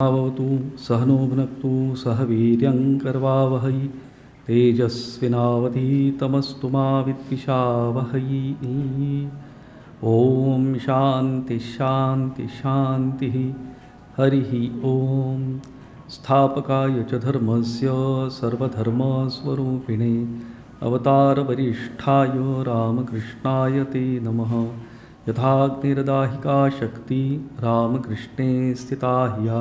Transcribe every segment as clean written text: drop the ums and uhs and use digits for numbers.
भवतु सहनो भुनक्तु सह वीर्यं करवावहै तेजस्विनावधीतमस्तु मा विद्विषावहै। ओम शांति शांति शांति। हरिः ओम। स्थापकाय च धर्मस्य सर्वधर्मस्वरूपिणे अवतारवरिष्ठाय रामकृष्णाय ते नमः। यथाग्निर्दाहिका शक्ति रामकृष्णे स्थिता ह्या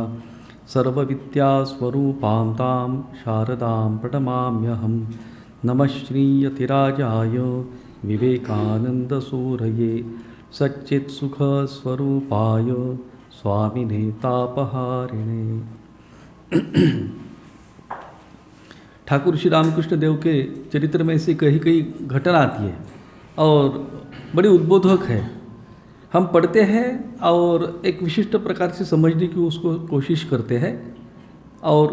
सर्वविद्यास्वरूपां तां शारदां प्रणमाम्यहं। नमः श्रीयतिराजाय विवेकानन्दसूरये सच्चित्सुखस्वरूपाय स्वामिने तापहारिणे। ठाकुर श्री रामकृष्ण देव के चरित्र में से कहीं कहीं घटना आती है और बड़ी उद्बोधक है। हम पढ़ते हैं और एक विशिष्ट प्रकार से समझने की उसको कोशिश करते हैं और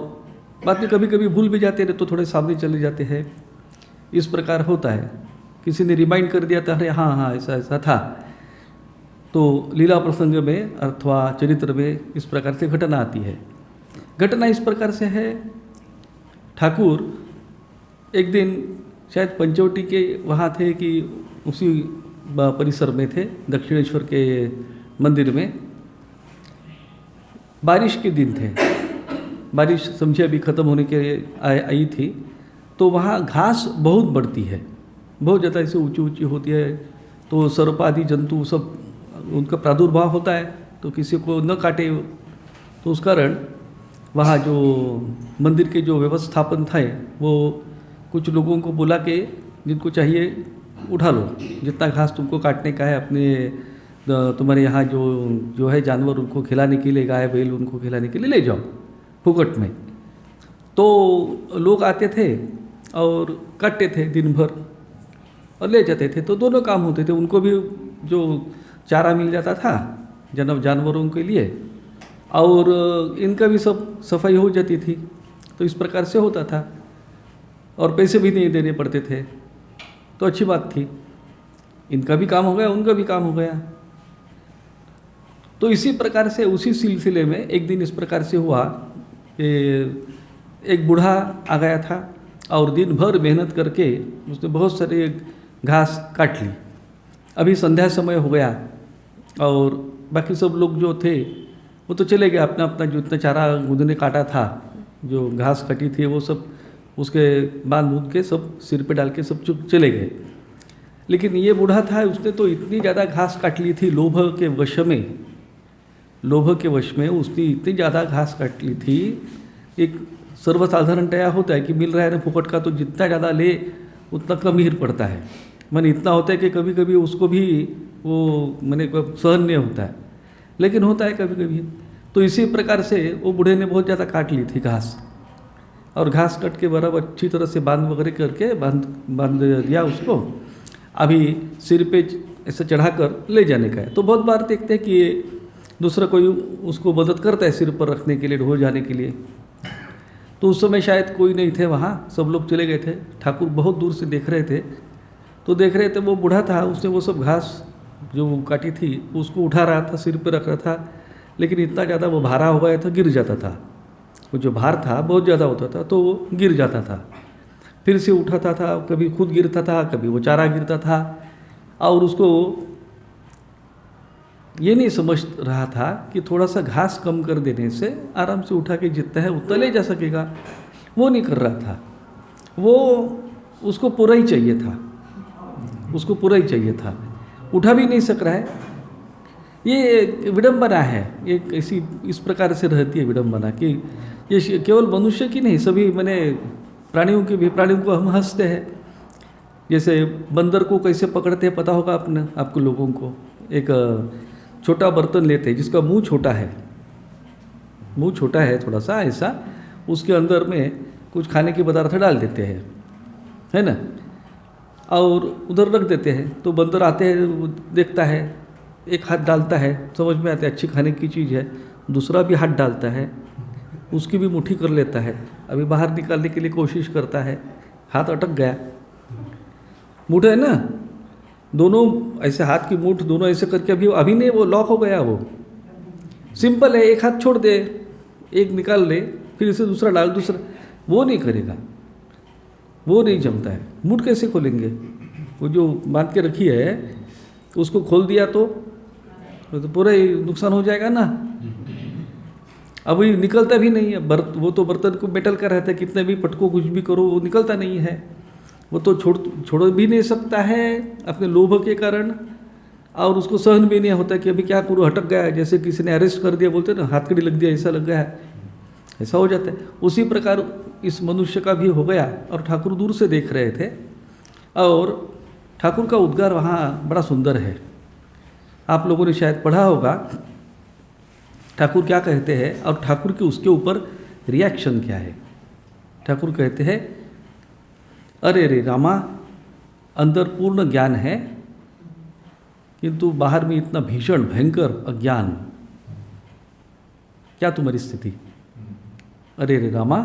बाद में कभी कभी भूल भी जाते हैं तो थोड़े सामने चले जाते हैं। इस प्रकार होता है। किसी ने रिमाइंड कर दिया था, अरे हाँ हाँ ऐसा ऐसा था। तो लीला प्रसंग में अथवा चरित्र में इस प्रकार से घटना आती है। घटना इस प्रकार से है, ठाकुर एक दिन शायद पंचवटी के वहाँ थे कि उसी परिसर में थे, दक्षिणेश्वर के मंदिर में। बारिश के दिन थे, बारिश समझे अभी ख़त्म होने के आई थी। तो वहाँ घास बहुत बढ़ती है, बहुत ज़्यादा ऐसे ऊंची ऊंची होती है। तो सर्प आदि जंतु सब उनका प्रादुर्भाव होता है, तो किसी को न काटे। तो उस कारण वहाँ जो मंदिर के जो व्यवस्थापन था वो कुछ लोगों को बुला के जिनको चाहिए उठा लो, जितना घास तुमको काटने का है अपने तुम्हारे यहाँ जो है जानवर उनको खिलाने के लिए, गाय बैल उनको खिलाने के लिए ले जाओ फुकट में। तो लोग आते थे और काटते थे दिन भर और ले जाते थे। तो दोनों काम होते थे, उनको भी जो चारा मिल जाता था जानवरों के लिए और इनका भी सब सफाई हो जाती थी। तो इस प्रकार से होता था और पैसे भी नहीं देने पड़ते थे, तो अच्छी बात थी। इनका भी काम हो गया, उनका भी काम हो गया। तो इसी प्रकार से उसी सिलसिले में एक दिन इस प्रकार से हुआ कि एक बूढ़ा आ गया था और दिन भर मेहनत करके उसने बहुत सारे घास काट ली। अभी संध्या समय हो गया और बाकी सब लोग जो थे वो तो चले गए, अपना अपना जो इतना चारा उन्होंने काटा था, जो घास कटी थी वो सब उसके बांध बूंद के सब सिर पे डाल के सब चुप चले गए। लेकिन ये बूढ़ा था, उसने तो इतनी ज़्यादा घास काट ली थी लोभ के वश में उसने इतनी ज़्यादा घास काट ली थी। एक सर्वसाधारणतया होता है कि मिल रहा है ना फुकट का, तो जितना ज़्यादा ले उतना कम ही पड़ता है। मन इतना होता है कि कभी कभी उसको भी वो मैंने सहन नहीं होता है, लेकिन होता है कभी कभी। तो इसी प्रकार से वो बूढ़े ने बहुत ज़्यादा काट ली थी घास, और घास कट के बराबर अच्छी तरह से बांध वगैरह करके बांध दिया उसको। अभी सिर पे ऐसे चढ़ाकर ले जाने का है। तो बहुत बार देखते हैं कि दूसरा कोई उसको मदद करता है सिर पर रखने के लिए, ढो जाने के लिए। तो उस समय शायद कोई नहीं थे वहाँ, सब लोग चले गए थे। ठाकुर बहुत दूर से देख रहे थे, तो देख रहे थे वो बूढ़ा था, उसने वो सब घास जो काटी थी उसको उठा रहा था, सिर पर रख रहा था। लेकिन इतना ज़्यादा वो भारा हो गया था, गिर जाता था। वो जो भार था बहुत ज़्यादा होता था तो वो गिर जाता था, फिर से उठाता था, कभी खुद गिरता था, कभी वो चारा गिरता था। और उसको ये नहीं समझ रहा था कि थोड़ा सा घास कम कर देने से आराम से उठा के जितना है उतना ले जा सकेगा। वो नहीं कर रहा था, वो उसको पूरा ही चाहिए था, उसको पूरा ही चाहिए था। उठा भी नहीं सक रहा है। ये विडंबना है, एक ऐसी इस प्रकार से रहती है विडंबना कि ये केवल मनुष्य की नहीं, सभी मैंने प्राणियों को हम हंसते हैं। जैसे बंदर को कैसे पकड़ते हैं पता होगा आपको लोगों को। एक छोटा बर्तन लेते हैं जिसका मुंह छोटा है थोड़ा सा ऐसा, उसके अंदर में कुछ खाने के पदार्थ डाल देते हैं, है ना, और उधर रख देते हैं। तो बंदर आते हैं, देखता है, एक हाथ डालता है, समझ में आता है अच्छी खाने की चीज़ है, दूसरा भी हाथ डालता है, उसकी भी मुट्ठी कर लेता है, अभी बाहर निकालने के लिए कोशिश करता है, हाथ अटक गया। मुठ है ना, दोनों ऐसे हाथ की मुठ दोनों ऐसे करके अभी नहीं, वो लॉक हो गया। वो सिंपल है, एक हाथ छोड़ दे, एक निकाल ले फिर इसे दूसरा डाल, दूसरा, वो नहीं करेगा, वो नहीं जमता है। मूठ कैसे खोलेंगे? वो जो बांध के रखी है उसको खोल दिया तो पूरा ही नुकसान हो जाएगा ना। अब ये निकलता भी नहीं है, वो तो बर्तन को मेटल का रहता है, कितने भी पटको कुछ भी करो वो निकलता नहीं है। वो तो छोड़ भी नहीं सकता है अपने लोभ के कारण, और उसको सहन भी नहीं होता कि अभी क्या करूँ, हटक गया है, जैसे किसी ने अरेस्ट कर दिया, बोलते हैं ना हाथकड़ी लग दिया, ऐसा लग गया है, ऐसा हो जाता है। उसी प्रकार इस मनुष्य का भी हो गया। और ठाकुर दूर से देख रहे थे, और ठाकुर का उद्गार वहाँ बड़ा सुंदर है, आप लोगों ने शायद पढ़ा होगा। ठाकुर क्या कहते हैं और ठाकुर के उसके ऊपर रिएक्शन क्या है। ठाकुर कहते हैं, अरे रे रामा, अंदर पूर्ण ज्ञान है किंतु बाहर में इतना भीषण भयंकर अज्ञान, क्या तुम्हारी स्थिति? अरे रे रामा,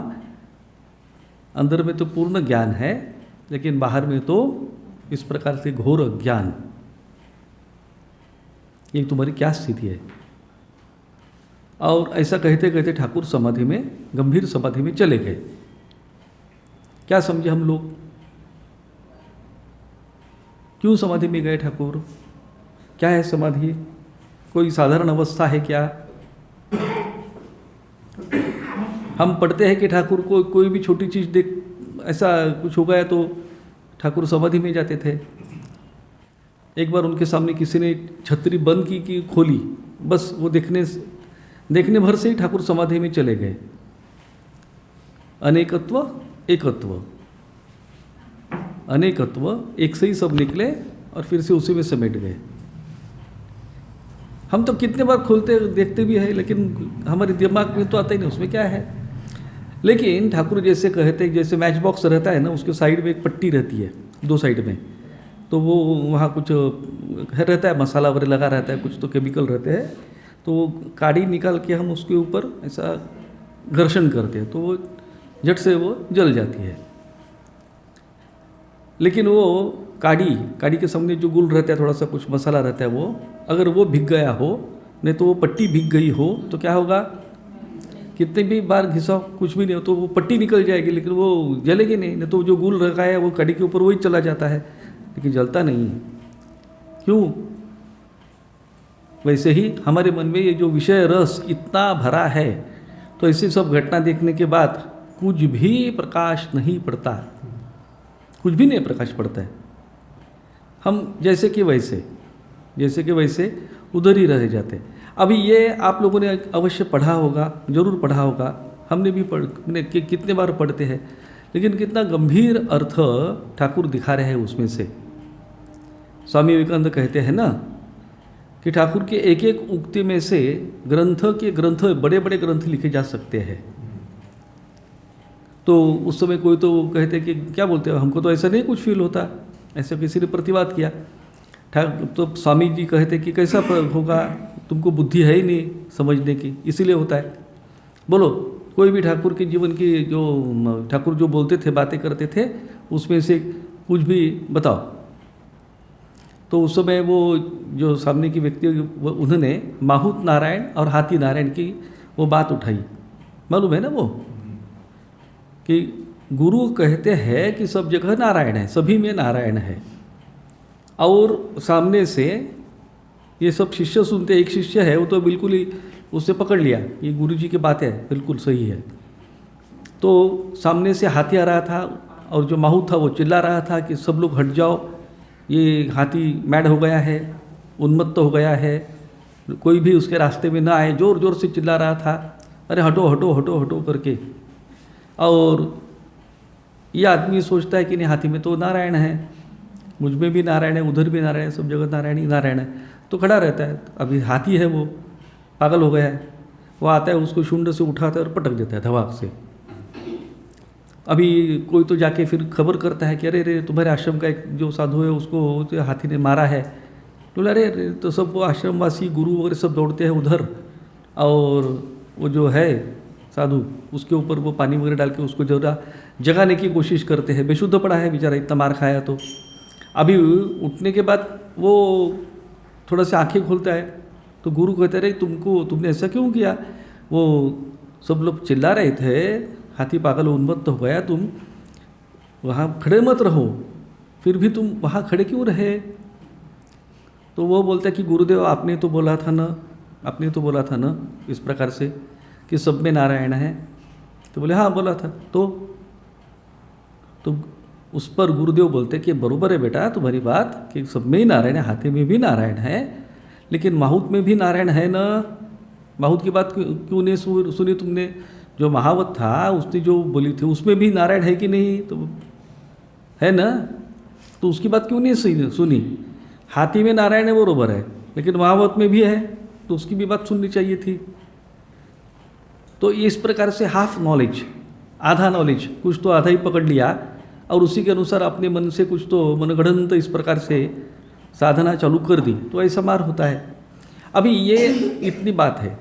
अंदर में तो पूर्ण ज्ञान है लेकिन बाहर में तो इस प्रकार से घोर अज्ञान, ये तुम्हारी क्या स्थिति है? और ऐसा कहते कहते ठाकुर समाधि में, गंभीर समाधि में चले गए। क्या समझे हम लोग, क्यों समाधि में गए ठाकुर? क्या है समाधि? कोई साधारण अवस्था है क्या? हम पढ़ते हैं कि ठाकुर को कोई भी छोटी चीज़ देख ऐसा कुछ हो गया तो ठाकुर समाधि में जाते थे। एक बार उनके सामने किसी ने छतरी बंद की कि खोली, बस वो देखने भर से ही ठाकुर समाधि में चले गए। अनेकत्व एकत्व, अनेकत्व, एक से ही सब निकले और फिर से उसी में समेट गए। हम तो कितने बार खोलते देखते भी है, लेकिन हमारे दिमाग में तो आता ही नहीं उसमें क्या है। लेकिन ठाकुर जैसे कहते हैं, जैसे मैच बॉक्स रहता है ना, उसके साइड में एक पट्टी रहती है, दो साइड में, तो वो वहाँ कुछ रहता है, मसाला वगैरह लगा रहता है, कुछ तो केमिकल रहते हैं, तो वो काड़ी निकाल के हम उसके ऊपर ऐसा घर्षण करते हैं तो वो झट से वो जल जाती है। लेकिन वो काड़ी के सामने जो गुल रहता है, थोड़ा सा कुछ मसाला रहता है, वो अगर वो भीग गया हो, नहीं तो वो पट्टी भीग गई हो तो क्या होगा? कितने भी बार घिसाओ कुछ भी नहीं हो तो वो पट्टी निकल जाएगी, लेकिन वो जलेगी नहीं। नहीं तो जो गुल रखा है वो कड़ी के ऊपर वही चला जाता है, लेकिन जलता नहीं है। क्यों? वैसे ही हमारे मन में ये जो विषय रस इतना भरा है, तो ऐसी सब घटना देखने के बाद कुछ भी प्रकाश नहीं पड़ता, कुछ भी नहीं प्रकाश पड़ता है। हम जैसे कि वैसे उधर ही रह जाते हैं। अभी ये आप लोगों ने अवश्य पढ़ा होगा, जरूर पढ़ा होगा, हमने भी कितने बार पढ़ते हैं, लेकिन कितना गंभीर अर्थ ठाकुर दिखा रहे हैं उसमें से। स्वामी विवेकानंद कहते हैं ना कि ठाकुर के एक एक उक्ति में से ग्रंथ बड़े बड़े ग्रंथ लिखे जा सकते हैं। तो उस समय कोई तो कहते हैं कि क्या बोलते हो, हमको तो ऐसा नहीं कुछ फील होता, ऐसा किसी ने प्रतिवाद किया। तो स्वामी जी कहते कि कैसा होगा, तुमको बुद्धि है ही नहीं समझने की, इसीलिए होता है। बोलो कोई भी ठाकुर के जीवन की जो ठाकुर जो बोलते थे, बातें करते थे, उसमें से कुछ भी बताओ। तो उस समय वो जो सामने की व्यक्ति, उन्होंने माहुत नारायण और हाथी नारायण की वो बात उठाई, मालूम है ना वो, कि गुरु कहते हैं कि सब जगह नारायण है, सभी में नारायण है, और सामने से ये सब शिष्य सुनते, एक शिष्य है वो तो बिल्कुल ही उससे पकड़ लिया, ये गुरु जी की बात है, बिल्कुल सही है। तो सामने से हाथी आ रहा था और जो माहूत था वो चिल्ला रहा था कि सब लोग हट जाओ, ये हाथी मैड हो गया है, उन्मत्त हो गया है, कोई भी उसके रास्ते में ना आए, जोर जोर से चिल्ला रहा था, अरे हटो हटो हटो हटो करके। और ये आदमी सोचता है कि नहीं, हाथी में तो नारायण है, मुझ में भी नारायण है, उधर भी नारायण है, सब जगह नारायण ही नारायण है, तो खड़ा रहता है। अभी हाथी है वो पागल हो गया है, वो आता है उसको शुंड से उठाता है और पटक देता है धवाक से। अभी कोई तो जाके फिर खबर करता है कि अरे रे तुम्हारे आश्रम का एक जो साधु है उसको तो हाथी ने मारा है। तो अरे तो सब वो आश्रमवासी गुरु वगैरह सब दौड़ते हैं उधर, और वो जो है साधु उसके ऊपर वो पानी वगैरह डाल के उसको जरा जगाने की कोशिश करते हैं। बेशुद्ध पड़ा है बेचारा, इतना मार खाया। तो अभी उठने के बाद वो थोड़ा सा आंखें खोलता है, तो गुरु कहते रहे तुमने ऐसा क्यों किया? वो सब लोग चिल्ला रहे थे, हाथी पागल उन्मत्त हो गया, तुम वहाँ खड़े मत रहो, फिर भी तुम वहाँ खड़े क्यों रहे? तो वो बोलता है कि गुरुदेव आपने तो बोला था ना इस प्रकार से कि सब में नारायण है। तो बोले हाँ बोला था। तो उस पर गुरुदेव बोलते कि बरोबर है बेटा तुम्हारी बात कि सब में ही नारायण है, हाथी में भी नारायण है, लेकिन माहुत में भी नारायण है ना। माहुत की बात क्यों नहीं सुनी तुमने? जो महावत था उसने जो बोली थी उसमें भी नारायण है कि नहीं? तो है ना, तो उसकी बात क्यों नहीं सुनी? हाथी में नारायण है बरोबर है, लेकिन महावत में भी है, तो उसकी भी बात सुननी चाहिए थी। तो इस प्रकार से हाफ नॉलेज, आधा नॉलेज, कुछ तो आधा ही पकड़ लिया और उसी के अनुसार अपने मन से कुछ तो मनगढ़ंत इस प्रकार से साधना चालू कर दी, तो ऐसा मार होता है। अभी ये इतनी बात है।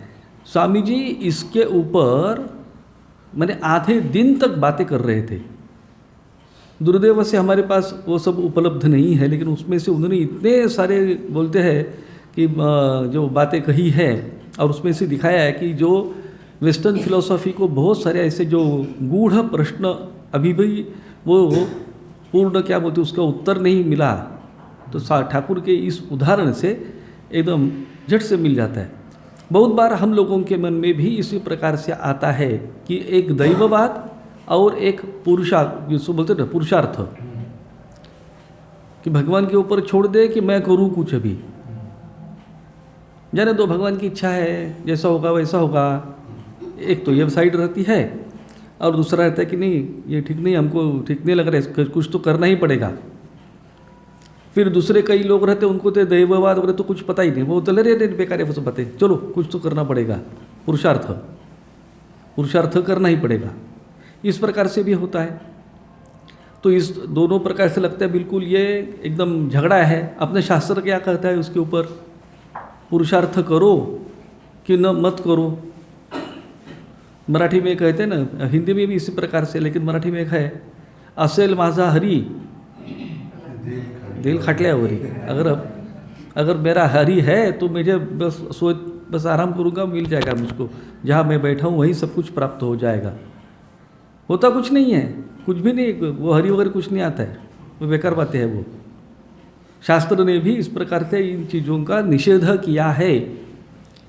स्वामी जी इसके ऊपर मैंने आधे दिन तक बातें कर रहे थे। दुर्दैव से हमारे पास वो सब उपलब्ध नहीं है, लेकिन उसमें से उन्होंने इतने सारे बोलते हैं कि जो बातें कही है, और उसमें से दिखाया है कि जो वेस्टर्न फिलॉसफी को बहुत सारे ऐसे जो गूढ़ प्रश्न अभी भी वो पूर्ण क्या बोलते उसका उत्तर नहीं मिला, तो ठाकुर के इस उदाहरण से एकदम झट से मिल जाता है। बहुत बार हम लोगों के मन में भी इसी प्रकार से आता है कि एक दैववाद और एक जिसको बोलते ना पुरुषार्थ, कि भगवान के ऊपर छोड़ दे कि मैं करूँ कुछ, अभी जाने दो भगवान की इच्छा है, जैसा होगा वैसा होगा। एक तो ये साइड रहती है, और दूसरा रहता है कि नहीं ये ठीक नहीं, हमको ठीक नहीं लग रहा है, कुछ तो करना ही पड़ेगा। फिर दूसरे कई लोग रहते हैं उनको तो दैववाद वगैरह तो कुछ पता ही नहीं, वो तो ले बेकार है वो सब बातें, चलो कुछ तो करना पड़ेगा, पुरुषार्थ करना ही पड़ेगा। इस प्रकार से भी होता है। तो इस दोनों प्रकार से लगता है बिल्कुल ये एकदम झगड़ा है। अपने शास्त्र क्या कहता है उसके ऊपर, पुरुषार्थ करो कि न मत करो। मराठी में कहते हैं ना, हिंदी में भी इसी प्रकार से, लेकिन मराठी में एक है, असेल माझा हरी दिल खटल्यावरी। अगर मेरा हरी है तो मुझे बस आराम करूँगा, मिल जाएगा मुझको, जहाँ मैं बैठा हूँ वहीं सब कुछ प्राप्त हो जाएगा। होता कुछ नहीं है, कुछ भी नहीं, वो हरी वगैरह कुछ नहीं आता है, वो बेकार बातें हैं। वो शास्त्र ने भी इस प्रकार से इन चीज़ों का निषेध किया है।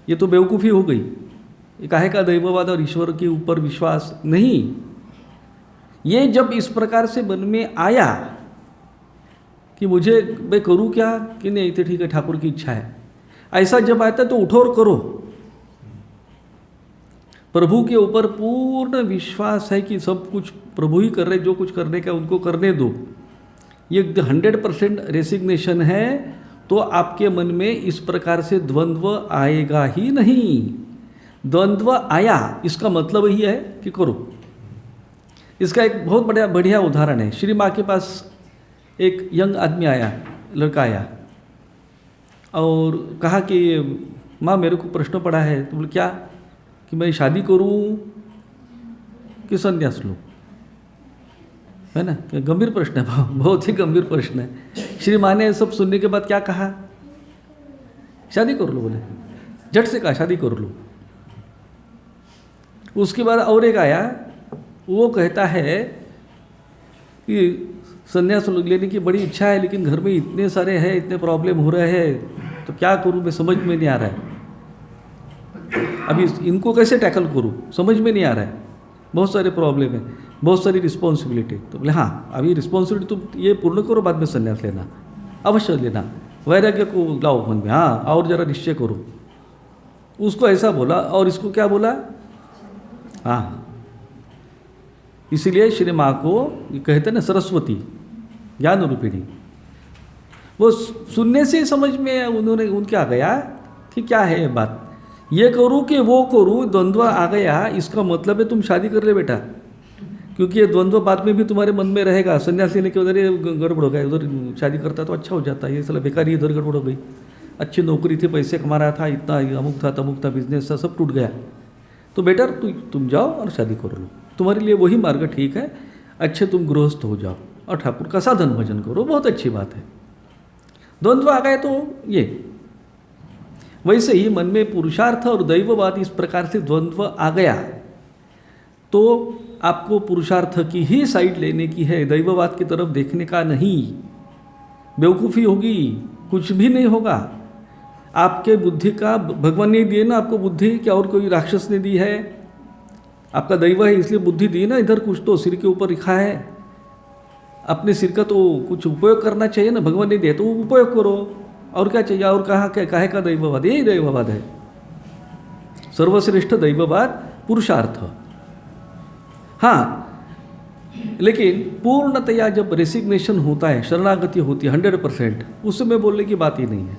ये तो बेवकूफ़ी हो गई। काहे का दैववाद और ईश्वर के ऊपर विश्वास नहीं। ये जब इस प्रकार से मन में आया कि मुझे मैं करूँ क्या कि नहीं, तो ठीक है ठाकुर की इच्छा है, ऐसा जब आता है तो उठो और करो। प्रभु के ऊपर पूर्ण विश्वास है कि सब कुछ प्रभु ही कर रहे, जो कुछ करने का उनको करने दो। ये 100% रेसिग्नेशन है, तो आपके मन में इस प्रकार से द्वंद्व आएगा ही नहीं। द्वंद्व आया इसका मतलब ही है कि करो। इसका एक बहुत बढ़िया उदाहरण है। श्री माँ के पास एक यंग आदमी आया, लड़का आया और कहा कि माँ मेरे को प्रश्न पड़ा है। तो बोले क्या, कि मैं शादी करूं कि संन्यास लूं, है ना। गंभीर प्रश्न है, बहुत ही गंभीर प्रश्न है। श्री माँ ने सब सुनने के बाद क्या कहा, शादी कर लो। बोले झट से कहा शादी कर लो। उसके बाद और एक आया, वो कहता है कि संन्यास लेने की बड़ी इच्छा है, लेकिन घर में इतने सारे हैं, इतने प्रॉब्लम हो रहे हैं, तो क्या करूं मैं समझ में नहीं आ रहा है, अभी इनको कैसे टैकल करूं समझ में नहीं आ रहा है, बहुत सारे प्रॉब्लम है, बहुत सारी रिस्पॉन्सिबिलिटी। तो बोले हाँ अभी रिस्पॉन्सिबिलिटी तुम ये पूर्ण करो, बाद में संन्यास लेना, अवश्य लेना, वैराग्य को लाओ मन में, हाँ और जरा निश्चय करो। उसको ऐसा बोला, और इसको क्या बोला, हाँ। इसीलिए श्री माँ को कहते ना सरस्वती ज्ञान रूपिणी, वो सुनने से समझ में उनके आ गया कि क्या है ये बात, ये करूँ कि वो करूँ, द्वंद्व आ गया। इसका मतलब है तुम शादी कर ले बेटा, क्योंकि ये द्वंद्व बाद में भी तुम्हारे मन में रहेगा। संन्यास लेने के उधर ये गड़बड़ हो गया, उधर शादी करता तो अच्छा हो जाता, ये साला बेकारी इधर गड़बड़ हो गई, अच्छी नौकरी थी, पैसे कमा रहा था, इतना अमुक था तमुक था, बिजनेस था, सब टूट गया। तो बेटर तुम जाओ और शादी कर लो, तुम्हारे लिए वही मार्ग ठीक है, अच्छे तुम गृहस्थ हो जाओ और ठाकुर का साधन भजन करो, बहुत अच्छी बात है। द्वंद्व आ गए तो ये वैसे ही मन में पुरुषार्थ और दैववाद इस प्रकार से द्वंद्व आ गया तो आपको पुरुषार्थ की ही साइड लेने की है, दैववाद की तरफ देखने का नहीं। बेवकूफ़ी होगी, कुछ भी नहीं होगा। आपके बुद्धि का भगवान ने दिए ना आपको बुद्धि, क्या और कोई राक्षस ने दी है? आपका दैव है इसलिए बुद्धि दी ना। इधर कुछ तो सिर के ऊपर लिखा है, अपने सिर का तो कुछ उपयोग करना चाहिए ना। भगवान ने दिया तो उपयोग करो, और क्या चाहिए? और कहाँ क्या काहे का दैववाद? यही दैववाद है, सर्वश्रेष्ठ दैववाद पुरुषार्थ। हाँ, लेकिन पूर्णतया जब रेसिग्नेशन होता है, शरणागति होती है 100%, उस समय बोलने की बात ही नहीं है।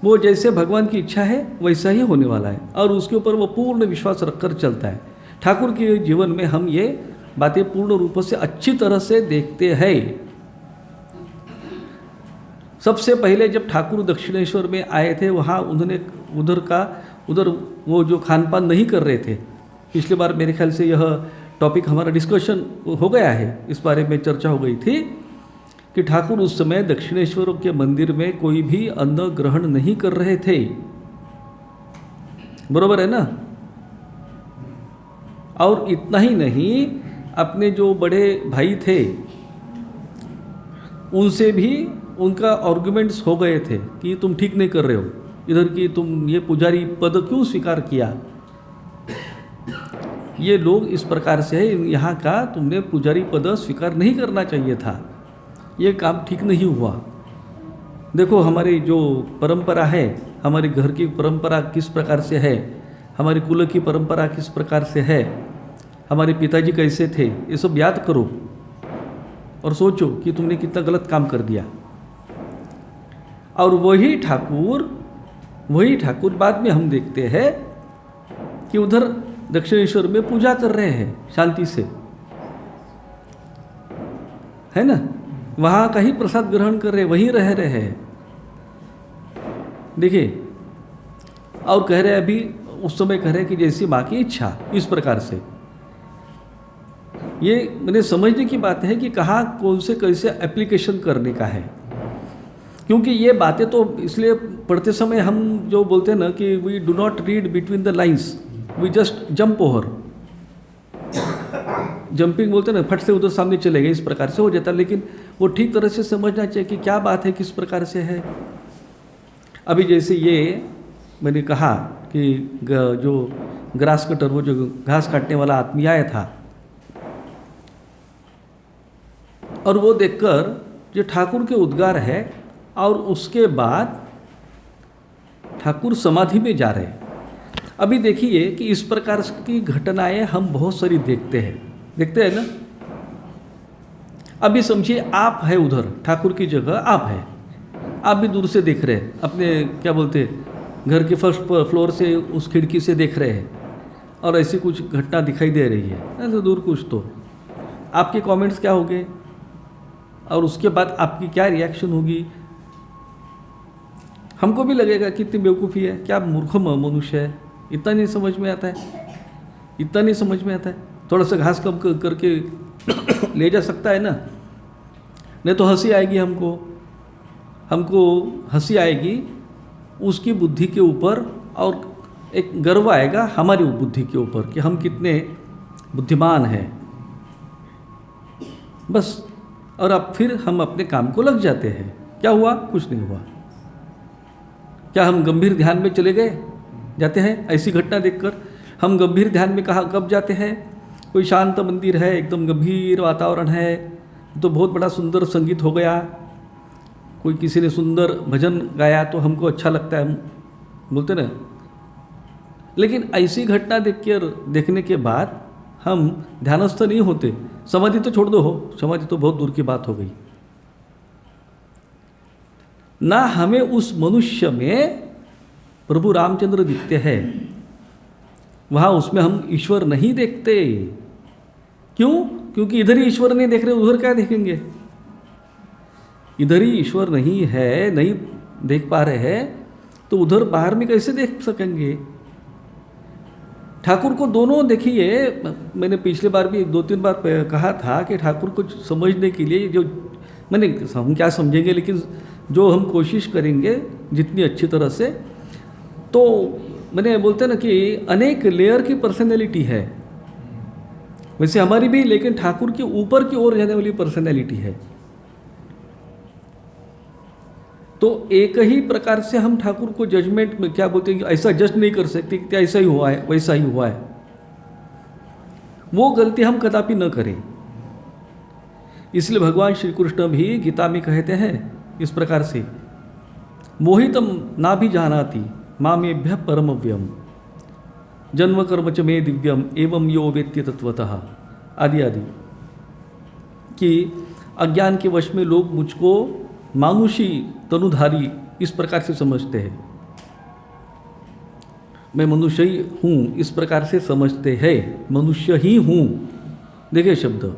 वो जैसे भगवान की इच्छा है वैसा ही होने वाला है, और उसके ऊपर वो पूर्ण विश्वास रखकर चलता है। ठाकुर के जीवन में हम ये बातें पूर्ण रूप से अच्छी तरह से देखते हैं। सबसे पहले जब ठाकुर दक्षिणेश्वर में आए थे, वहाँ उन्होंने उधर वो जो खान पान नहीं कर रहे थे। पिछली बार मेरे ख्याल से यह टॉपिक हमारा डिस्कशन हो गया है, इस बारे में चर्चा हो गई थी कि ठाकुर उस समय दक्षिणेश्वर के मंदिर में कोई भी अन्न ग्रहण नहीं कर रहे थे। बरोबर है ना? और इतना ही नहीं, अपने जो बड़े भाई थे उनसे भी उनका आर्गुमेंट्स हो गए थे कि तुम ठीक नहीं कर रहे हो, इधर की तुम ये पुजारी पद क्यों स्वीकार किया? ये लोग इस प्रकार से है, यहाँ का तुमने पुजारी पद स्वीकार नहीं करना चाहिए था, ये काम ठीक नहीं हुआ। देखो हमारी जो परंपरा है, हमारे घर की परंपरा किस प्रकार से है, हमारे कुल की परंपरा किस प्रकार से है, हमारे पिताजी कैसे थे, ये सब याद करो और सोचो कि तुमने कितना गलत काम कर दिया। और वही ठाकुर बाद में हम देखते हैं कि उधर दक्षिणेश्वर में पूजा कर रहे हैं शांति से, है ना? वहाँ का ही प्रसाद ग्रहण कर रहे, वहीं रह रहे हैं। देखिए, और कह रहे अभी उस समय कह रहे कि जैसी माँ की इच्छा, इस प्रकार से। ये मैंने समझने की बात है कि कहाँ कौन से कैसे एप्लीकेशन करने का है, क्योंकि ये बातें तो इसलिए पढ़ते समय हम जो बोलते हैं ना कि we do not read between the lines, we just jump over. Jumping बोलते हैं ना, फट से उधर सामने चले गए, इस प्रकार से हो जाता है। लेकिन वो ठीक तरह से समझना चाहिए कि क्या बात है, किस प्रकार से है। अभी जैसे ये मैंने कहा कि जो ग्रास कटर, वो जो घास काटने वाला आदमी आया था, और वो देखकर जो ठाकुर के उद्गार है, और उसके बाद ठाकुर समाधि में जा रहे हैं। अभी देखिए कि इस प्रकार की घटनाएं हम बहुत सारी देखते हैं ना। अभी समझिए आप है उधर, ठाकुर की जगह आप है, आप भी दूर से देख रहे हैं, अपने क्या बोलते हैं, घर के फर्स्ट फ्लोर से उस खिड़की से देख रहे हैं, और ऐसी कुछ घटना दिखाई दे रही है ऐसे दूर कुछ। तो आपके कमेंट्स क्या होंगे, और उसके बाद आपकी क्या रिएक्शन होगी? हमको भी लगेगा कि इतनी बेवकूफ़ी है, क्या मूर्ख मनुष्य है, इतना नहीं समझ में आता है। थोड़ा सा घास कम करके ले जा सकता है ना, नहीं तो हंसी आएगी हमको हंसी आएगी उसकी बुद्धि के ऊपर, और एक गर्व आएगा हमारी बुद्धि के ऊपर कि हम कितने बुद्धिमान हैं, बस। और अब फिर हम अपने काम को लग जाते हैं। क्या हुआ? कुछ नहीं हुआ। क्या हम गंभीर ध्यान में चले जाते हैं? ऐसी घटना देखकर हम गंभीर ध्यान में कब जाते हैं? कोई शांत मंदिर है, एकदम गंभीर वातावरण है, तो बहुत बड़ा सुंदर संगीत हो गया, कोई किसी ने सुंदर भजन गाया तो हमको अच्छा लगता है, बोलते ना। लेकिन ऐसी घटना देखने के बाद हम ध्यानस्थ नहीं होते। समाधि तो छोड़ दो, समाधि तो बहुत दूर की बात हो गई ना। हमें उस मनुष्य में प्रभु रामचंद्र दिखते हैं, वहाँ उसमें हम ईश्वर नहीं देखते। क्यों? क्योंकि इधर ही ईश्वर नहीं देख रहे, उधर क्या देखेंगे? इधर ही ईश्वर नहीं है, नहीं देख पा रहे हैं, तो उधर बाहर में कैसे देख सकेंगे? ठाकुर को दोनों देखिए, मैंने पिछले बार भी 2-3 बार कहा था कि ठाकुर को समझने के लिए जो हम क्या समझेंगे, लेकिन जो हम कोशिश करेंगे जितनी अच्छी तरह से, तो मैंने बोलते ना कि अनेक लेयर की पर्सनैलिटी है। वैसे हमारी भी, लेकिन ठाकुर के ऊपर की ओर जाने वाली पर्सनैलिटी है। तो एक ही प्रकार से हम ठाकुर को जजमेंट में क्या बोलते हैं, ऐसा जज नहीं कर सकते कि ऐसा ही हुआ है वैसा ही हुआ है। वो गलती हम कदापि न करें। इसलिए भगवान श्री कृष्ण भी गीता में कहते हैं इस प्रकार से, मोहितम ना भी जानाति मामेभ्य परमव्यम जन्म कर्म च मे दिव्यम एवं यो वेत्ति तत्वतः आदि आदि, कि अज्ञान के वश में लोग मुझको मानुषी तनुधारी इस प्रकार से समझते हैं, मैं मनुष्य ही हूँ इस प्रकार से समझते हैं, मनुष्य ही हूँ, देखिए शब्द,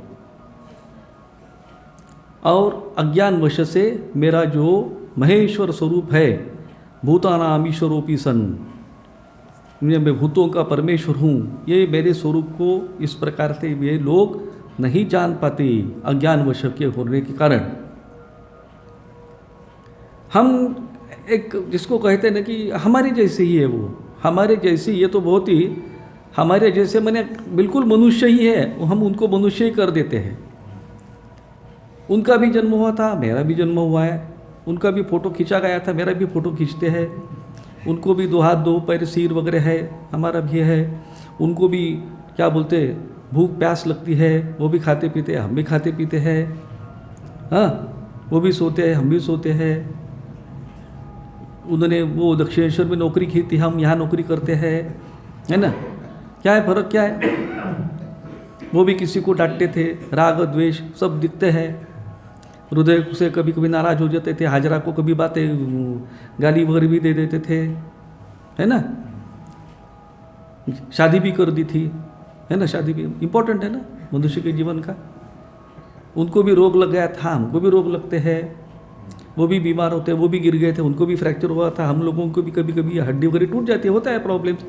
और अज्ञान वश से मेरा जो महेश्वर स्वरूप है, भूतानाम ईश्वरोपि सन, मैं भूतों का परमेश्वर हूँ, ये मेरे स्वरूप को इस प्रकार से ये लोग नहीं जान पाते अज्ञान वश के होने के कारण। हम एक जिसको कहते हैं ना कि हमारे जैसे ही है, वो हमारे जैसे, ये तो बहुत ही हमारे जैसे मैंने बिल्कुल मनुष्य ही है, हम उनको मनुष्य ही कर देते हैं। उनका भी जन्म हुआ था, मेरा भी जन्म हुआ है, उनका भी फ़ोटो खींचा गया था, मेरा भी फ़ोटो खींचते हैं, उनको भी 2 हाथ 2 पैर सिर वगैरह है, हमारा भी है, उनको भी क्या बोलते भूख प्यास लगती है, वो भी खाते पीते हैं, हम भी खाते पीते हैं, हाँ, वो भी सोते हैं, हम भी सोते हैं। उन्होंने वो दक्षिणेश्वर में नौकरी की थी, हम यहाँ नौकरी करते हैं, है ना, क्या है फ़र्क, क्या है। वो भी किसी को डांटते थे, राग द्वेष सब दिखते हैं, हृदय से कभी कभी नाराज हो जाते थे, हाजरा को कभी बातें गाली वगैरह भी दे देते थे, है ना, शादी भी कर दी थी, है ना, शादी भी इम्पोर्टेंट है ना मनुष्य के जीवन का। उनको भी रोग लग गया था, हमको भी रोग लगते हैं, वो भी बीमार होते हैं, वो भी गिर गए थे, उनको भी फ्रैक्चर हुआ था, हम लोगों को भी कभी कभी हड्डी वगैरह टूट जाती है, होता है प्रॉब्लम्स।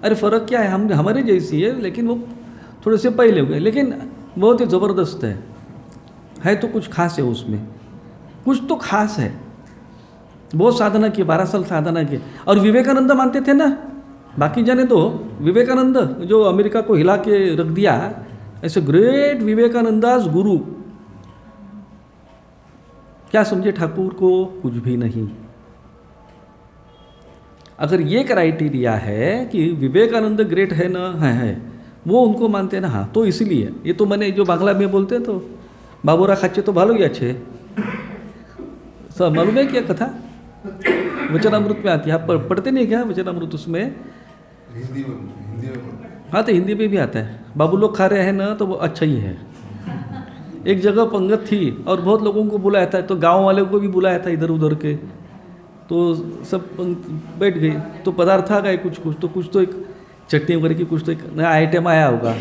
अरे फ़र्क क्या है, हम हमारे जैसी है, लेकिन वो थोड़े से पहले हो गए, लेकिन बहुत ही ज़बरदस्त है तो कुछ खास है उसमें, कुछ तो खास है। बहुत साधना की, 12 साल साधना की, और विवेकानंद मानते थे ना, बाकी जाने तो विवेकानंद जो अमेरिका को हिला के रख दिया, ऐसे ग्रेट विवेकानंदास गुरु, क्या समझे ठाकुर को, कुछ भी नहीं। अगर ये क्राइटेरिया है कि विवेकानंद ग्रेट है ना, है वो उनको मानते हैं ना, हाँ, तो इसलिए ये तो मैंने जो बांग्ला में बोलते हैं तो बाबूरा खाचे तो भालो ही अच्छे, सब मालूम है क्या कथा, वचनामृत में आती है, आप पढ़ते नहीं क्या वचनामृत, उसमें हिंदी में हाँ तो हिंदी में भी आता है, बाबू लोग खा रहे हैं ना तो वो अच्छा ही है। एक जगह पंगत थी और बहुत लोगों को बुलाया था, तो गांव वाले को भी बुलाया था इधर उधर के, तो सब बैठ गए, तो पदार्थ आ गए कुछ तो एक चटनी वगैरह की कुछ तो एक नया आइटम आया होगा,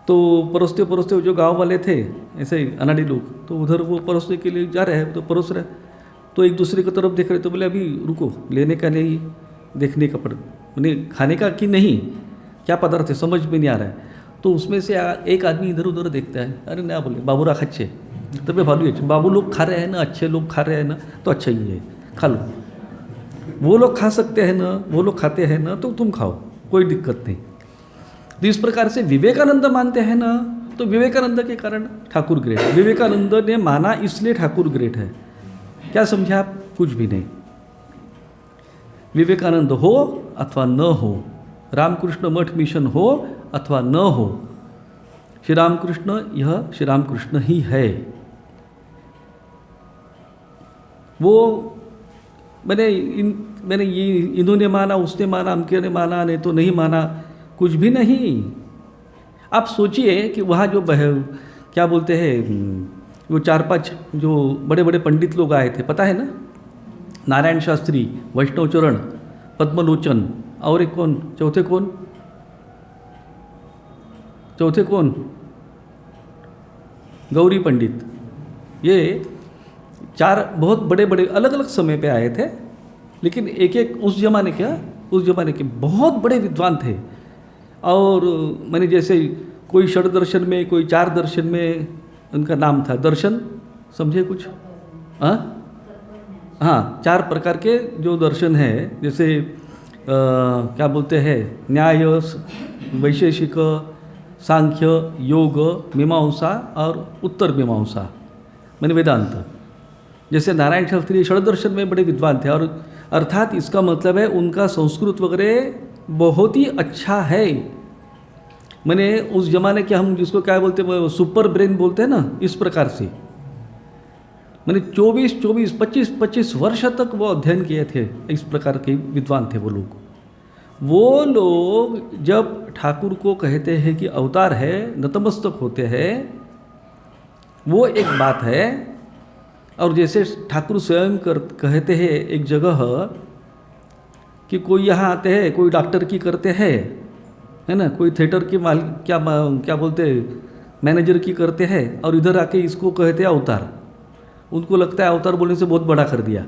तो परोसते परोसते जो गांव वाले थे ऐसे अनाड़ी लोग, तो उधर वो परोसने के लिए जा रहे हैं, तो परोस रहे, तो एक दूसरे की तरफ देख रहे, तो बोले अभी रुको, लेने का नहीं, देखने का पड़, मैंने खाने का कि नहीं, क्या पदार्थ है समझ में नहीं आ रहा है। तो उसमें से एक आदमी इधर उधर देखता है, अरे ना बोले बाबूरा खच्चे, तब भालू अच्छे, बाबू लोग खा रहे हैं ना, अच्छे लोग खा रहे हैं ना, तो अच्छा ही है, खा लो, वो लोग खा सकते हैं ना, वो लोग खाते हैं ना, तो तुम खाओ, कोई दिक्कत नहीं। तो इस प्रकार से विवेकानंद मानते हैं ना, तो विवेकानंद के कारण ठाकुर ग्रेट, विवेकानंद ने माना इसलिए ठाकुर ग्रेट है। क्या समझे आप, कुछ भी नहीं। विवेकानंद हो अथवा न हो, रामकृष्ण मठ मिशन हो अथवा न हो, श्री रामकृष्ण यह श्री रामकृष्ण ही है। वो मैंने ये इन्होंने माना, उसने माना, अमके ने माना, नहीं तो नहीं माना, कुछ भी नहीं। आप सोचिए कि वहाँ जो क्या बोलते हैं, वो 4-5 जो बड़े बड़े पंडित लोग आए थे, पता है ना, नारायण शास्त्री, वैष्णव चरण, पद्मलोचन, और एक कौन, चौथे कौन, गौरी पंडित, ये 4 बहुत बड़े बड़े अलग अलग समय पे आए थे, लेकिन एक एक उस जमाने के बहुत बड़े विद्वान थे। और मैंने जैसे कोई षड दर्शन में, कोई 4 दर्शन में उनका नाम था, दर्शन समझे कुछ, हाँ 4 प्रकार के जो दर्शन है, जैसे क्या बोलते हैं, न्याय, वैशेषिक, सांख्य, योग, मीमांसा और उत्तर मीमांसा माने वेदांत। जैसे नारायण शास्त्री षड्दर्शन में बड़े विद्वान थे, और अर्थात इसका मतलब है उनका संस्कृत वगैरह बहुत ही अच्छा है। मैंने उस जमाने के हम जिसको क्या बोलते हैं, सुपर ब्रेन बोलते हैं ना, इस प्रकार से मैंने 25 वर्ष तक वो अध्ययन किए थे। इस प्रकार के विद्वान थे वो लोग। वो लोग जब ठाकुर को कहते हैं कि अवतार है, नतमस्तक होते हैं, वो एक बात है। और जैसे ठाकुर स्वयं कहते हैं एक जगह कि कोई यहाँ आते हैं, कोई डॉक्टर की करते हैं, है ना, कोई थिएटर की क्या बोलते मैनेजर की करते हैं, और इधर आके इसको कहते हैं अवतार। उनको लगता है अवतार बोलने से बहुत बड़ा कर दिया।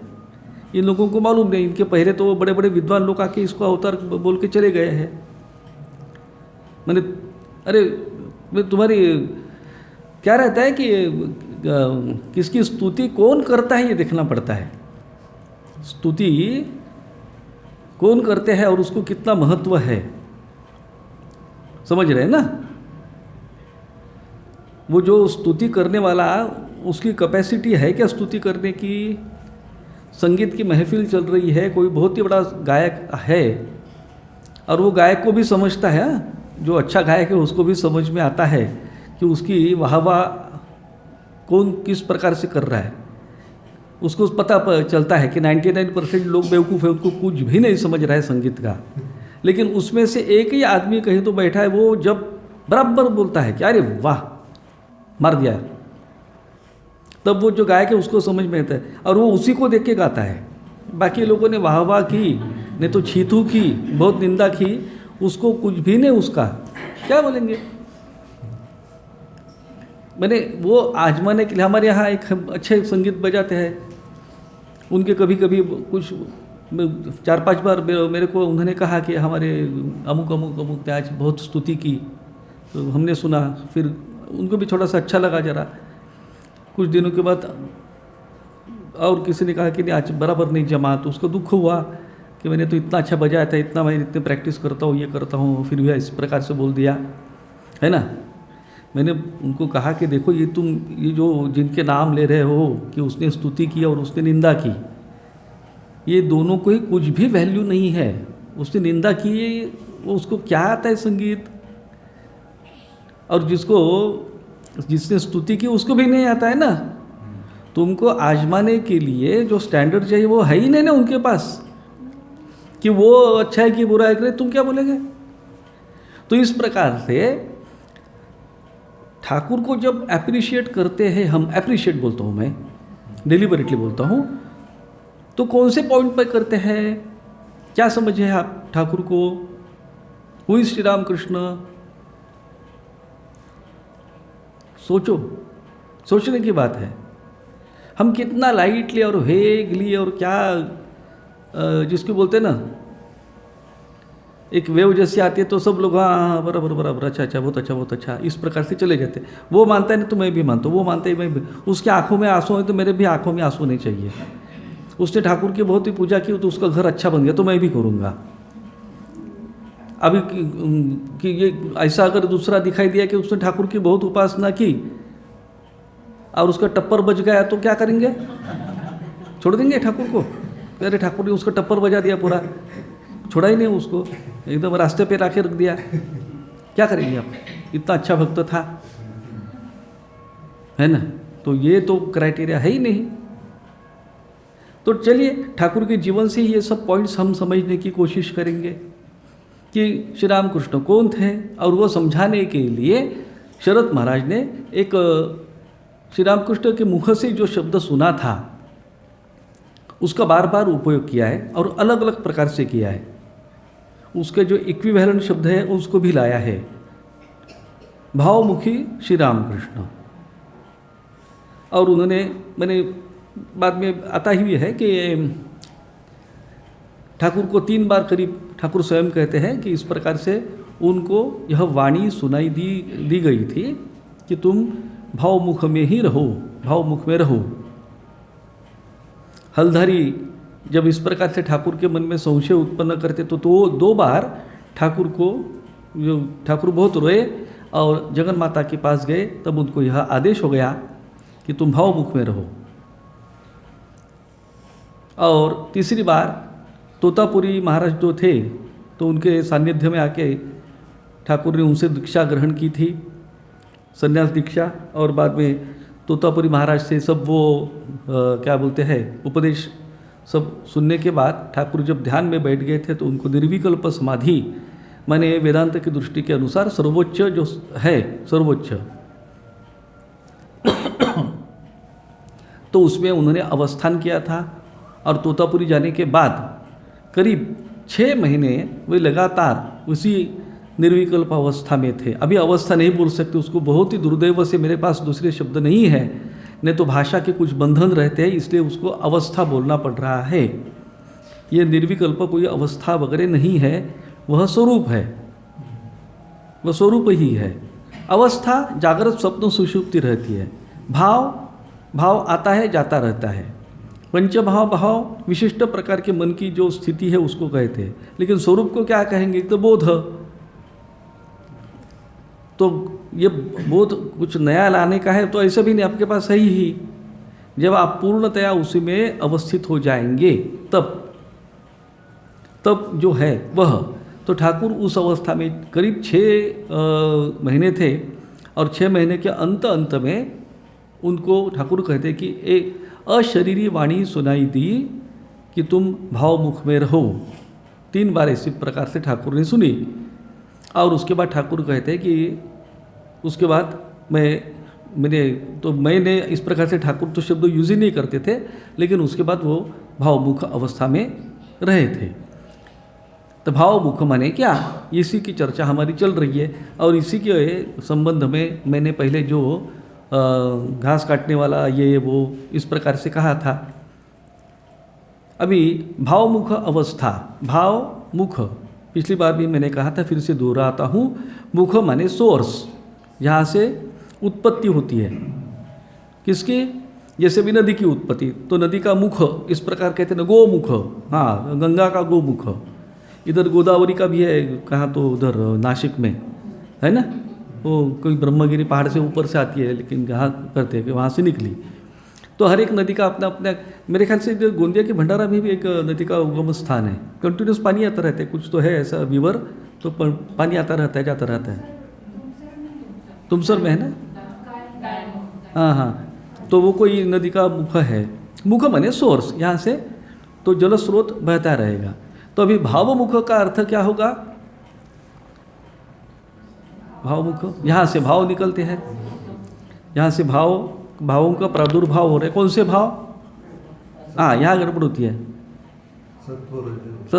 इन लोगों को मालूम नहीं, इनके पहले तो बड़े बड़े विद्वान लोग आके इसको अवतार बोल के चले गए हैं। मैंने अरे मैं तुम्हारी क्या रहता है कि किसकी स्तुति कौन करता है ये देखना पड़ता है। स्तुति कौन करते हैं और उसको कितना महत्व है, समझ रहे हैं ना। वो जो स्तुति करने वाला, उसकी कैपेसिटी है क्या स्तुति करने की। संगीत की महफिल चल रही है, कोई बहुत ही बड़ा गायक है और वो गायक को भी समझता है, जो अच्छा गायक है उसको भी समझ में आता है कि उसकी वाहवा कौन किस प्रकार से कर रहा है। उसको पता चलता है कि 99% लोग बेवकूफ़ है, उनको कुछ भी नहीं समझ रहा है संगीत का। लेकिन उसमें से एक ही आदमी कहीं तो बैठा है, वो जब बराबर बोलता है कि अरे वाह मार दिया, तब वो जो गायक है उसको समझ में आता है और वो उसी को देख के गाता है। बाकी लोगों ने वाह वाह की, नहीं तो छीतू की, बहुत निंदा की, उसको कुछ भी नहीं, उसका क्या बोलेंगे। मैंने वो आजमाने के लिए हमारे यहाँ एक अच्छे संगीत बजाते हैं, उनके कभी कभी कुछ 4-5 बार मेरे को उन्होंने कहा कि हमारे अमुक अमुक अमुक ने आज बहुत स्तुति की, तो हमने सुना, फिर उनको भी थोड़ा सा अच्छा लगा जरा। कुछ दिनों के बाद और किसी ने कहा कि नहीं आज बराबर नहीं जमा, तो उसको दुख हुआ कि मैंने तो इतना अच्छा बजाया था, इतना मैं इतने प्रैक्टिस करता हूँ, ये करता हूँ, फिर भी इस प्रकार से बोल दिया, है ना। मैंने उनको कहा कि देखो ये तुम ये जो जिनके नाम ले रहे हो कि उसने स्तुति की और उसने निंदा की, ये दोनों को ही कुछ भी वैल्यू नहीं है। उसने निंदा की, वो उसको क्या आता है संगीत, और जिसने स्तुति की उसको भी नहीं आता है ना। तुमको आजमाने के लिए जो स्टैंडर्ड चाहिए वो है ही नहीं ना उनके पास, कि वो अच्छा है कि बुरा है, करे तुम क्या बोलेंगे। तो इस प्रकार से ठाकुर को जब अप्रिशिएट करते हैं हम, अप्रिशिएट बोलता हूँ मैं, डिलिबरेटली बोलता हूँ, तो कौन से पॉइंट पर करते हैं, क्या समझे आप ठाकुर को, हु इज श्री राम कृष्ण। सोचो, सोचने की बात है। हम कितना लाइटली और वेगली और क्या जिसको बोलते हैं ना, एक वेव जैसी आती है तो सब लोग हाँ बराबर बराबर, अच्छा अच्छा, बहुत अच्छा बहुत अच्छा, इस प्रकार से चले जाते। वो मानता है नहीं तो मैं भी मानता हूँ, वो मानता है मैं भी। उसकी आंखों में आंसू है तो मेरे भी आंखों में आंसू नहीं चाहिए। उसने ठाकुर की बहुत ही पूजा की तो उसका घर अच्छा बन गया तो मैं भी करूँगा। अभी कि ये ऐसा अगर दूसरा दिखाई दिया कि उसने ठाकुर की बहुत उपासना की और उसका टप्पर बज गया तो क्या करेंगे, छोड़ देंगे ठाकुर को। अरे ठाकुर ने उसका टप्पर बजा दिया पूरा, छोड़ा ही नहीं उसको, एकदम रास्ते पे लाके रख दिया, क्या करेंगे आप, इतना अच्छा भक्त था, है ना। तो ये तो क्राइटेरिया है ही नहीं। तो चलिए ठाकुर के जीवन से ये सब पॉइंट्स हम समझने की कोशिश करेंगे कि श्री राम कृष्ण कौन थे, और वो समझाने के लिए शरद महाराज ने एक श्री रामकृष्ण के मुख से जो शब्द सुना था उसका बार बार उपयोग किया है और अलग अलग प्रकार से किया है। उसके जो इक्विवेलेंट शब्द है उसको भी लाया है, भावमुखी श्री रामकृष्ण। और उन्होंने, मैंने बाद में आता ही है कि ठाकुर को 3 बार करीब ठाकुर स्वयं कहते हैं कि इस प्रकार से उनको यह वाणी सुनाई दी गई थी कि तुम भावमुख में ही रहो, भावमुख में रहो। हलधारी जब इस प्रकार से ठाकुर के मन में संशय उत्पन्न करते तो 2 बार ठाकुर बहुत रोए और जगन माता के पास गए, तब उनको यह आदेश हो गया कि तुम भावमुख में रहो। और तीसरी बार तोतापुरी महाराज जो थे तो उनके सानिध्य में आके ठाकुर ने उनसे दीक्षा ग्रहण की थी, संन्यास दीक्षा। और बाद में तोतापुरी महाराज से सब वो क्या बोलते हैं उपदेश सब सुनने के बाद ठाकुर जब ध्यान में बैठ गए थे तो उनको निर्विकल्प समाधि, माने वेदांत की दृष्टि के अनुसार सर्वोच्च जो है सर्वोच्च, तो उसमें उन्होंने अवस्थान किया था। और तोतापुरी जाने के बाद करीब 6 महीने वे लगातार उसी निर्विकल्प अवस्था में थे। अभी अवस्था नहीं बोल सकते उसको, बहुत ही दुर्दैव से मेरे पास दूसरे शब्द नहीं है, नहीं तो भाषा के कुछ बंधन रहते हैं, इसलिए उसको अवस्था बोलना पड़ रहा है। ये निर्विकल्प कोई अवस्था वगैरह नहीं है, वह स्वरूप है, वह स्वरूप ही है। अवस्था जागृत स्वप्न सुषुप्ति रहती है, भाव आता है जाता रहता है। पंचभाव भाव विशिष्ट प्रकार के मन की जो स्थिति है उसको कहते हैं, लेकिन स्वरूप को क्या कहेंगे? तो बोध। तो ये बोध कुछ नया लाने का है तो ऐसा भी नहीं, आपके पास है ही। जब आप पूर्णतया उसी में अवस्थित हो जाएंगे तब जो है वह, तो ठाकुर उस अवस्था में करीब 6 महीने थे। और 6 महीने के अंत में उनको ठाकुर कहते कि एक अशरीरी वाणी सुनाई दी कि तुम भावमुख में रहो। 3 बार इसी प्रकार से ठाकुर ने सुनी। और उसके बाद ठाकुर कहते कि उसके बाद मैंने इस प्रकार से ठाकुर तो शब्द यूज ही नहीं करते थे, लेकिन उसके बाद वो भावमुख अवस्था में रहे थे। तो भावमुख माने क्या, इसी की चर्चा हमारी चल रही है। और इसी के संबंध में मैंने पहले जो घास काटने वाला ये वो इस प्रकार से कहा था। अभी भावमुख अवस्था, भावमुख पिछली बार भी मैंने कहा था, फिर से दोहराता हूँ। मुख माने सोर्स, जहाँ से उत्पत्ति होती है। किसकी? जैसे भी नदी की उत्पत्ति, तो नदी का मुख इस प्रकार कहते हैं ना, गोमुख। हाँ, गंगा का गोमुख। इधर गोदावरी का भी है, कहाँ तो उधर नासिक में है ना, वो कोई ब्रह्मगिरी पहाड़ से ऊपर से आती है, लेकिन जहाँ करते हैं कि वहाँ से निकली। तो हर एक नदी का अपना अपना, मेरे ख्याल से इधर गोंदिया के भंडारा में भी एक नदी का उगम स्थान है, कंटिन्यूस पानी आता रहता है। कुछ तो है ऐसा विवर, तो पानी आता रहता है जाता रहता है। तुमसर में है ना, हाँ, तो वो कोई नदी का मुख है। मुख माने सोर्स, यहाँ से तो जल स्रोत बहता रहेगा। तो अभी भावमुख का अर्थ क्या होगा? भावमुख, यहाँ से भाव निकलते हैं, यहाँ से भावों का प्रादुर्भाव हो रहा है। कौन से भाव? हाँ, यहाँ गड़बड़ होती है, सत्व रजत